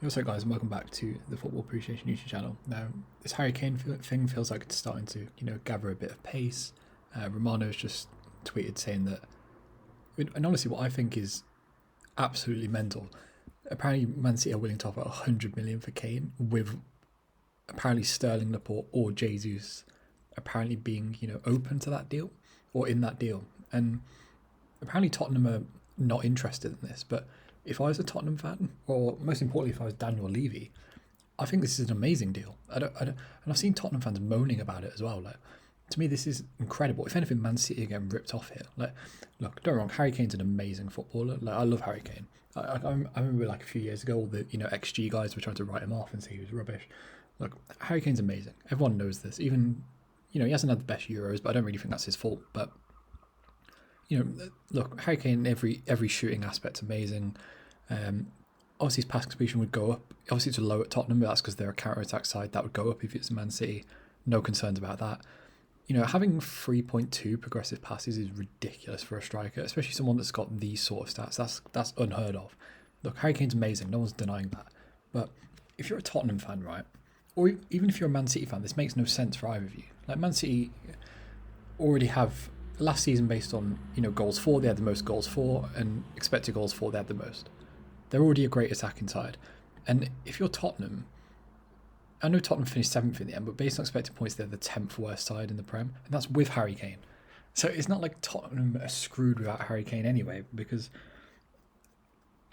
Also, guys, and welcome back to the Football Appreciation YouTube channel. Now, this Harry Kane thing feels like it's starting to, gather a bit of pace. Romano's just tweeted saying that, and honestly, what I think is absolutely mental. Apparently, Man City are willing to offer 100 million for Kane, with apparently Sterling, Laporte, or Jesus apparently being, open to that deal or in that deal. And apparently, Tottenham are not interested in this, but if I was a Tottenham fan, or most importantly, if I was Daniel Levy, I think this is an amazing deal. And I've seen Tottenham fans moaning about it as well. Like, to me, this is incredible. If anything, Man City are getting ripped off here. Like, look, don't get me wrong, Harry Kane's an amazing footballer. Like, I love Harry Kane. I remember like a few years ago, all the XG guys were trying to write him off and say he was rubbish. Look, Harry Kane's amazing. Everyone knows this. Even he hasn't had the best Euros, but I don't really think that's his fault. But look, Harry Kane, every shooting aspect's amazing. Obviously, his pass completion would go up. Obviously, it's low at Tottenham, but that's because they're a counter-attack side. That would go up if it's Man City. No concerns about that. Having 3.2 progressive passes is ridiculous for a striker, especially someone that's got these sort of stats. That's unheard of. Look, Harry Kane's amazing. No one's denying that. But if you're a Tottenham fan, right, or even if you're a Man City fan, this makes no sense for either of you. Like, Man City already have last season based on goals for, they had the most goals for, and expected goals for, they had the most. They're already a great attacking side. And if you're Tottenham, I know Tottenham finished 7th in the end, but based on expected points, they're the 10th worst side in the Prem, and that's with Harry Kane. So it's not like Tottenham are screwed without Harry Kane anyway, because,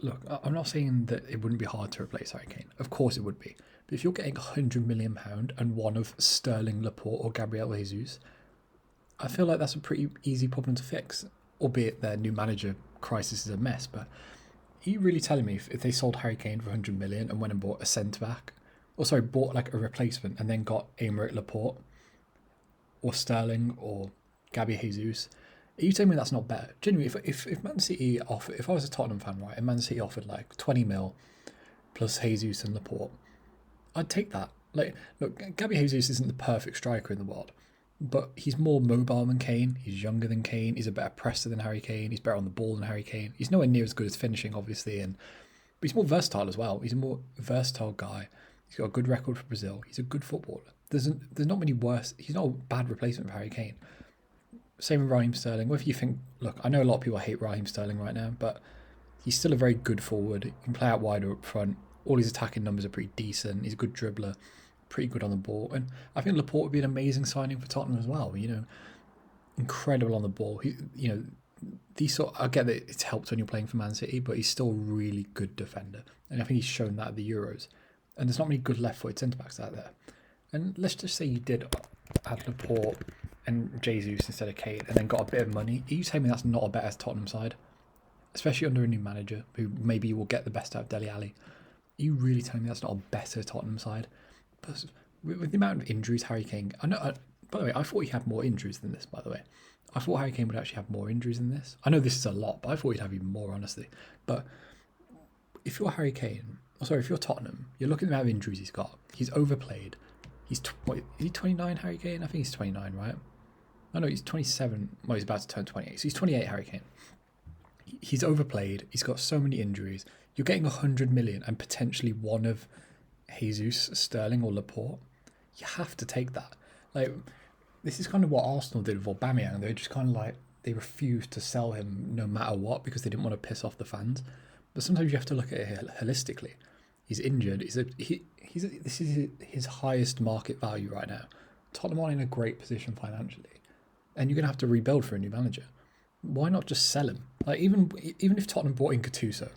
look, I'm not saying that it wouldn't be hard to replace Harry Kane. Of course it would be. But if you're getting £100 million and one of Sterling, Laporte, or Gabriel Jesus, I feel like that's a pretty easy problem to fix, albeit their new manager crisis is a mess. But are you really telling me if they sold Harry Kane for 100 million and went and bought a centre-back, or sorry, bought like a replacement and then got Aymeric Laporte or Sterling or Gabby Jesus, are you telling me that's not better? Genuinely, if Man City offered, if I was a Tottenham fan, right, and Man City offered like 20 mil plus Jesus and Laporte, I'd take that. Like, look, Gabby Jesus isn't the perfect striker in the world, but he's more mobile than Kane. He's younger than Kane. He's a better presser than Harry Kane. He's better on the ball than Harry Kane. He's nowhere near as good as finishing, obviously, but he's more versatile as well. He's a more versatile guy. He's got a good record for Brazil. He's a good footballer. There's not many worse. He's not a bad replacement for Harry Kane. Same with Raheem Sterling. Whether you think, look, I know a lot of people hate Raheem Sterling right now, but he's still a very good forward. He can play out wider up front. All his attacking numbers are pretty decent. He's a good dribbler, pretty good on the ball. And I think Laporte would be an amazing signing for Tottenham as well. Incredible on the ball. I get that it's helped when you're playing for Man City, but he's still a really good defender. And I think he's shown that at the Euros. And there's not many good left-footed centre-backs out there. And let's just say you did add Laporte and Jesus instead of Kane and then got a bit of money. Are you telling me that's not a better Tottenham side? Especially under a new manager who maybe will get the best out of Dele Alli. Are you really telling me that's not a better Tottenham side? But with the amount of injuries Harry Kane... by the way, I thought he had more injuries than this, by the way. I thought Harry Kane would actually have more injuries than this. I know this is a lot, but I thought he'd have even more, honestly. But if you're Harry Kane... if you're Tottenham, you're looking at the amount of injuries he's got. He's overplayed. Is he 29, Harry Kane? I think he's 29, right? No, he's 27. Well, he's about to turn 28. So he's 28, Harry Kane. He's overplayed. He's got so many injuries. You're getting 100 million and potentially one of Jesus, Sterling, or Laporte. You have to take that. Like, this is kind of what Arsenal did with Aubameyang. They just kind of like, they refused to sell him no matter what because they didn't want to piss off the fans. But sometimes you have to look at it holistically. He's injured. This is his highest market value right now. Tottenham are in a great position financially, and you're going to have to rebuild for a new manager. Why not just sell him? Like, even if Tottenham bought in Gattuso,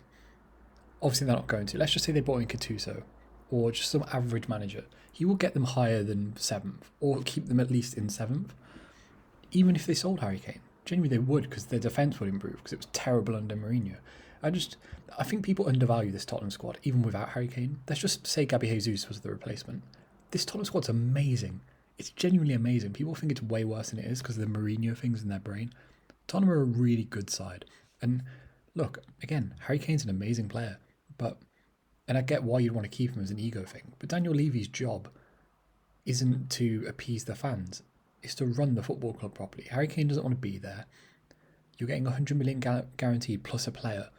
obviously they're not going to. Let's just say they bought in Gattuso, or just some average manager. He will get them higher than 7th, or keep them at least in 7th. Even if they sold Harry Kane, genuinely they would, because their defence would improve, because it was terrible under Mourinho. I think people undervalue this Tottenham squad, even without Harry Kane. Let's just say Gabby Jesus was the replacement. This Tottenham squad's amazing. It's genuinely amazing. People think it's way worse than it is because of the Mourinho things in their brain. Tottenham are a really good side. And look, again, Harry Kane's an amazing player. And I get why you'd want to keep him as an ego thing. But Daniel Levy's job isn't to appease the fans. It's to run the football club properly. Harry Kane doesn't want to be there. You're getting 100 million guaranteed plus a player.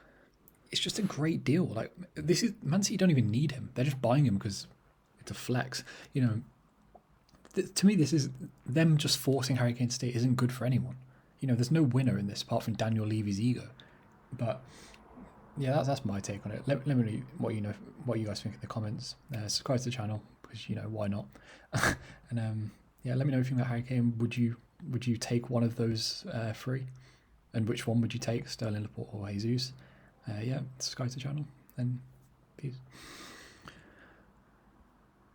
it's just a great deal. Like, this is Man City don't even need him; they're just buying him because it's a flex. You know, to me, this is them just forcing Harry Kane to stay isn't good for anyone. You know, there's no winner in this apart from Daniel Levy's ego. But yeah, that's my take on it. Let me know what you guys think in the comments. Subscribe to the channel because why not? And yeah, let me know if you think about Harry Kane. Would you take one of those three? And which one would you take, Sterling, Laporte, or Jesus? Yeah, subscribe to the channel and peace.